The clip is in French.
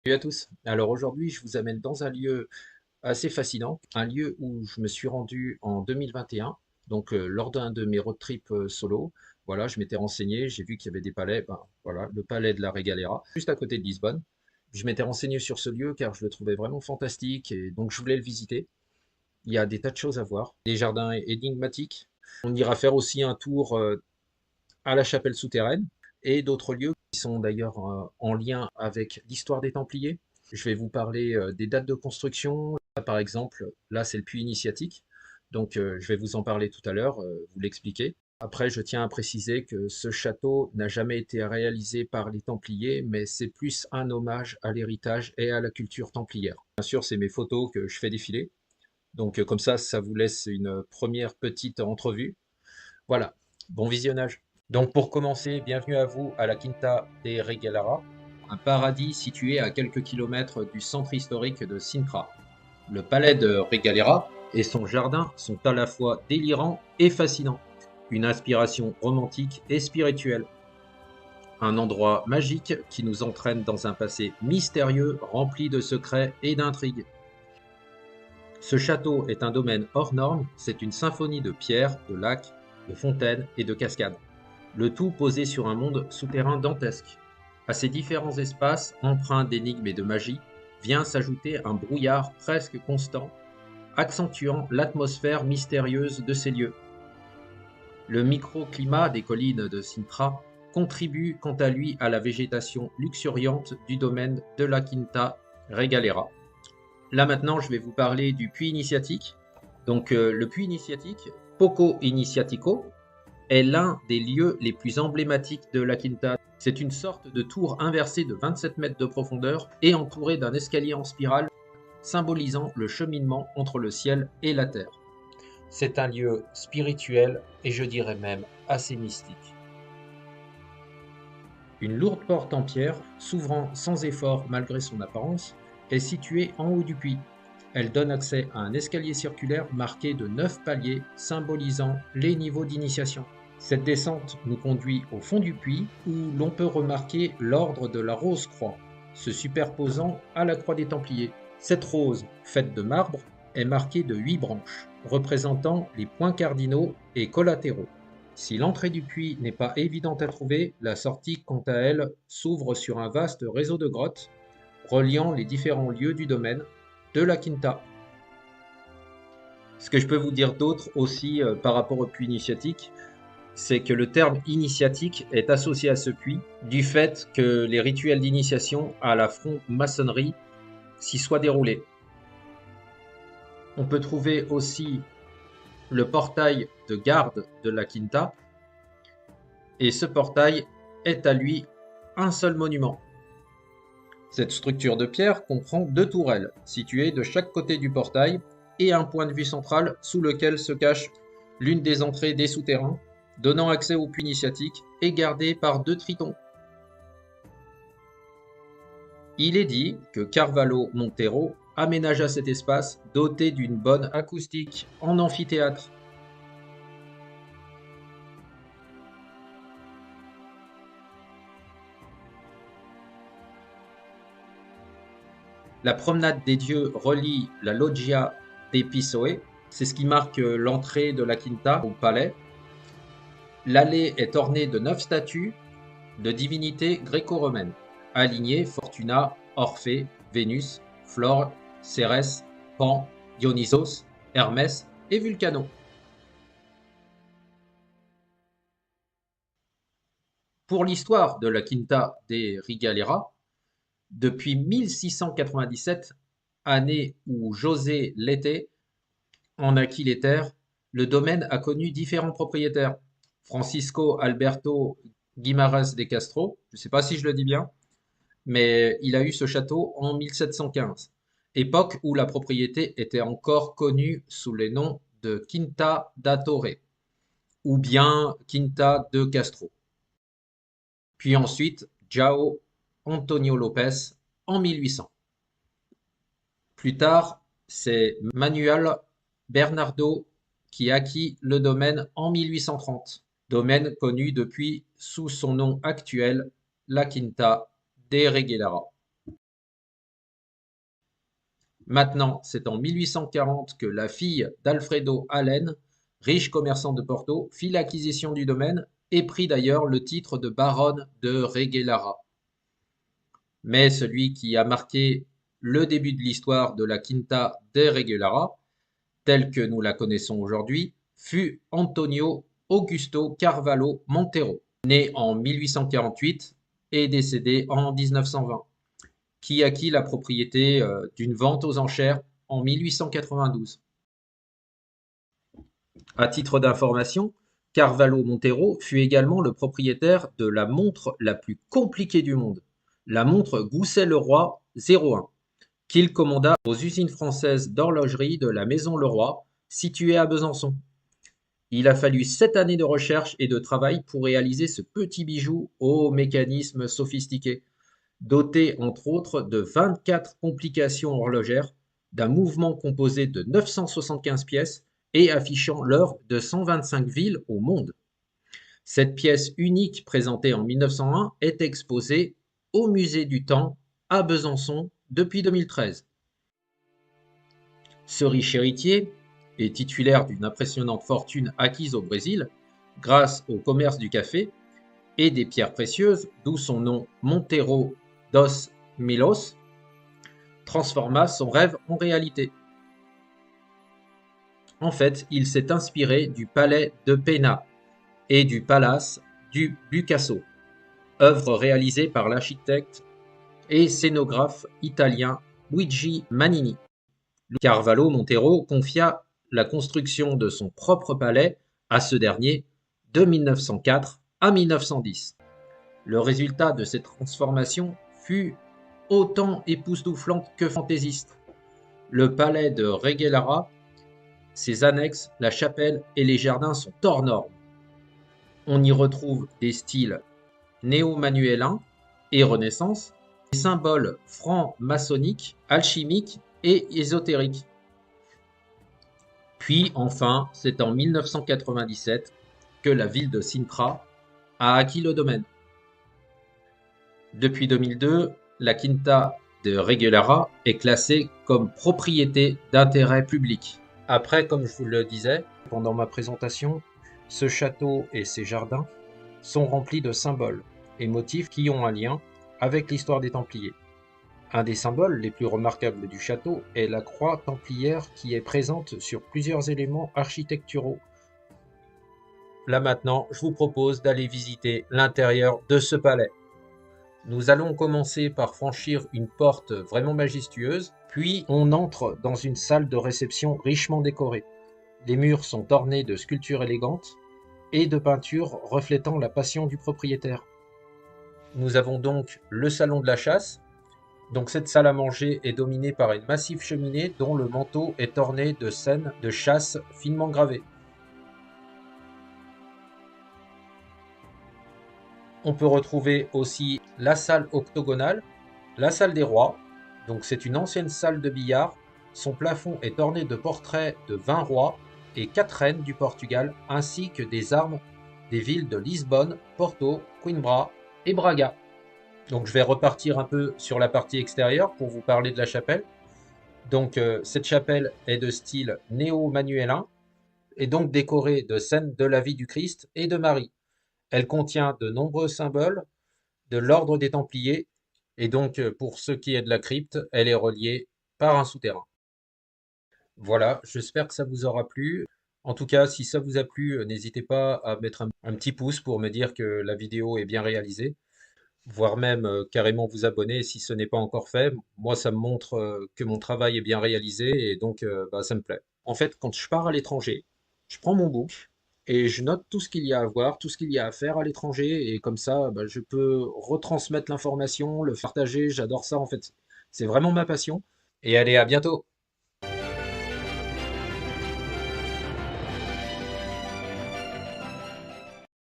Salut à tous. Alors aujourd'hui, je vous amène dans un lieu assez fascinant, un lieu où je me suis rendu en 2021, donc lors d'un de mes road trips solo. Voilà, je m'étais renseigné, j'ai vu qu'il y avait des palais, ben, voilà, le palais de la Regalera, juste à côté de Lisbonne. Je m'étais renseigné sur ce lieu car je le trouvais vraiment fantastique et donc je voulais le visiter. Il y a des tas de choses à voir, des jardins énigmatiques. On ira faire aussi un tour à la chapelle souterraine et d'autres lieux qui sont d'ailleurs en lien avec l'histoire des Templiers. Je vais vous parler des dates de construction. Là, par exemple, là c'est le puits initiatique. Donc je vais vous en parler tout à l'heure, vous l'expliquer. Après, je tiens à préciser que ce château n'a jamais été réalisé par les Templiers, mais c'est plus un hommage à l'héritage et à la culture templière. Bien sûr, c'est mes photos que je fais défiler. Donc comme ça vous laisse une première petite entrevue. Voilà, bon visionnage. Donc pour commencer, bienvenue à vous à la Quinta de Regalara, un paradis situé à quelques kilomètres du centre historique de Sintra. Le palais de Regalera et son jardin sont à la fois délirants et fascinants, une inspiration romantique et spirituelle. Un endroit magique qui nous entraîne dans un passé mystérieux rempli de secrets et d'intrigues. Ce château est un domaine hors norme, c'est une symphonie de pierres, de lacs, de fontaines et de cascades. Le tout posé sur un monde souterrain dantesque. À ces différents espaces, empreints d'énigmes et de magie, vient s'ajouter un brouillard presque constant, accentuant l'atmosphère mystérieuse de ces lieux. Le microclimat des collines de Sintra contribue quant à lui à la végétation luxuriante du domaine de la Quinta Regalera. Là maintenant, je vais vous parler du puits initiatique. Donc le puits initiatique, Poco Initiatico, est l'un des lieux les plus emblématiques de la Quinta. C'est une sorte de tour inversée de 27 mètres de profondeur et entourée d'un escalier en spirale symbolisant le cheminement entre le ciel et la terre. C'est un lieu spirituel et je dirais même assez mystique. Une lourde porte en pierre, s'ouvrant sans effort malgré son apparence, est située en haut du puits. Elle donne accès à un escalier circulaire marqué de 9 paliers symbolisant les niveaux d'initiation. Cette descente nous conduit au fond du puits où l'on peut remarquer l'ordre de la Rose-Croix, se superposant à la Croix des Templiers. Cette rose, faite de marbre, est marquée de 8 branches, représentant les points cardinaux et collatéraux. Si l'entrée du puits n'est pas évidente à trouver, la sortie, quant à elle, s'ouvre sur un vaste réseau de grottes reliant les différents lieux du domaine de la Quinta. Ce que je peux vous dire d'autre aussi par rapport au puits initiatique, c'est que le terme initiatique est associé à ce puits du fait que les rituels d'initiation à la franc-maçonnerie s'y soient déroulés. On peut trouver aussi le portail de garde de la Quinta, et ce portail est à lui un seul monument. Cette structure de pierre comprend 2 tourelles, situées de chaque côté du portail, et un point de vue central sous lequel se cache l'une des entrées des souterrains, donnant accès au puits initiatique et gardée par 2 tritons. Il est dit que Carvalho Monteiro aménagea cet espace doté d'une bonne acoustique en amphithéâtre. La promenade des dieux relie la loggia dei Pissoe, c'est ce qui marque l'entrée de la Quinta au palais. L'allée est ornée de 9 statues de divinités gréco-romaines, alignées Fortuna, Orphée, Vénus, Flore, Cérès, Pan, Dionysos, Hermès et Vulcano. Pour l'histoire de la Quinta de Rigalera, depuis 1697, année où José Lete en acquit les terres, le domaine a connu différents propriétaires. Francisco Alberto Guimarães de Castro, je ne sais pas si je le dis bien, mais il a eu ce château en 1715, époque où la propriété était encore connue sous les noms de Quinta da Torre ou bien Quinta de Castro. Puis ensuite, João Antonio Lopes en 1800. Plus tard, c'est Manuel Bernardo qui acquit le domaine en 1830, domaine connu depuis sous son nom actuel, la Quinta de Regueira. Maintenant, c'est en 1840 que la fille d'Alfredo Allen, riche commerçant de Porto, fit l'acquisition du domaine et prit d'ailleurs le titre de baronne de Reguelara. Mais celui qui a marqué le début de l'histoire de la Quinta de Reguelara, telle que nous la connaissons aujourd'hui, fut Antonio Augusto Carvalho Montero, né en 1848 et décédé en 1920, qui acquit la propriété d'une vente aux enchères en 1892. À titre d'information, Carvalho Montero fut également le propriétaire de la montre la plus compliquée du monde, la montre Gousset-Leroy 01, qu'il commanda aux usines françaises d'horlogerie de la Maison Leroy, située à Besançon. Il a fallu 7 années de recherche et de travail pour réaliser ce petit bijou au mécanisme sophistiqué, doté entre autres de 24 complications horlogères, d'un mouvement composé de 975 pièces et affichant l'heure de 125 villes au monde. Cette pièce unique présentée en 1901 est exposée au Musée du Temps à Besançon depuis 2013. Ce riche héritier est titulaire d'une impressionnante fortune acquise au Brésil grâce au commerce du café et des pierres précieuses, d'où son nom Monteiro dos Milhões, transforma son rêve en réalité. En fait, il s'est inspiré du palais de Pena et du palace du Bucasso, œuvre réalisée par l'architecte et scénographe italien Luigi Manini. Carvalho Montero confia la construction de son propre palais à ce dernier de 1904 à 1910. Le résultat de cette transformation fut autant époustouflante que fantaisiste. Le palais de Reguelara, ses annexes, la chapelle et les jardins sont hors normes. On y retrouve des styles néo-manuélins et Renaissance, des symboles francs-maçonniques, alchimiques et ésotériques. Puis enfin, c'est en 1997 que la ville de Sintra a acquis le domaine. Depuis 2002, la Quinta de Reguelara est classée comme propriété d'intérêt public. Après, comme je vous le disais pendant ma présentation, ce château et ses jardins sont remplis de symboles et motifs qui ont un lien avec l'histoire des Templiers. Un des symboles les plus remarquables du château est la croix templière qui est présente sur plusieurs éléments architecturaux. Là maintenant, je vous propose d'aller visiter l'intérieur de ce palais. Nous allons commencer par franchir une porte vraiment majestueuse, puis on entre dans une salle de réception richement décorée. Les murs sont ornés de sculptures élégantes et de peintures reflétant la passion du propriétaire. Nous avons donc le salon de la chasse. Donc cette salle à manger est dominée par une massive cheminée dont le manteau est orné de scènes de chasse finement gravées. On peut retrouver aussi la salle octogonale, la salle des rois. Donc c'est une ancienne salle de billard. Son plafond est orné de portraits de 20 rois et 4 reines du Portugal, ainsi que des armes des villes de Lisbonne, Porto, Coimbra et Braga. Donc je vais repartir un peu sur la partie extérieure pour vous parler de la chapelle. Donc cette chapelle est de style néo-manuélin et donc décorée de scènes de la vie du Christ et de Marie. Elle contient de nombreux symboles de l'ordre des Templiers et donc pour ce qui est de la crypte, elle est reliée par un souterrain. Voilà, j'espère que ça vous aura plu. En tout cas, si ça vous a plu, n'hésitez pas à mettre un petit pouce pour me dire que la vidéo est bien réalisée, voire même carrément vous abonner si ce n'est pas encore fait. Moi, ça me montre que mon travail est bien réalisé et donc ça me plaît. En fait, quand je pars à l'étranger, je prends mon book et je note tout ce qu'il y a à voir, tout ce qu'il y a à faire à l'étranger et comme ça, je peux retransmettre l'information, le partager. J'adore ça en fait. C'est vraiment ma passion. Et allez, à bientôt!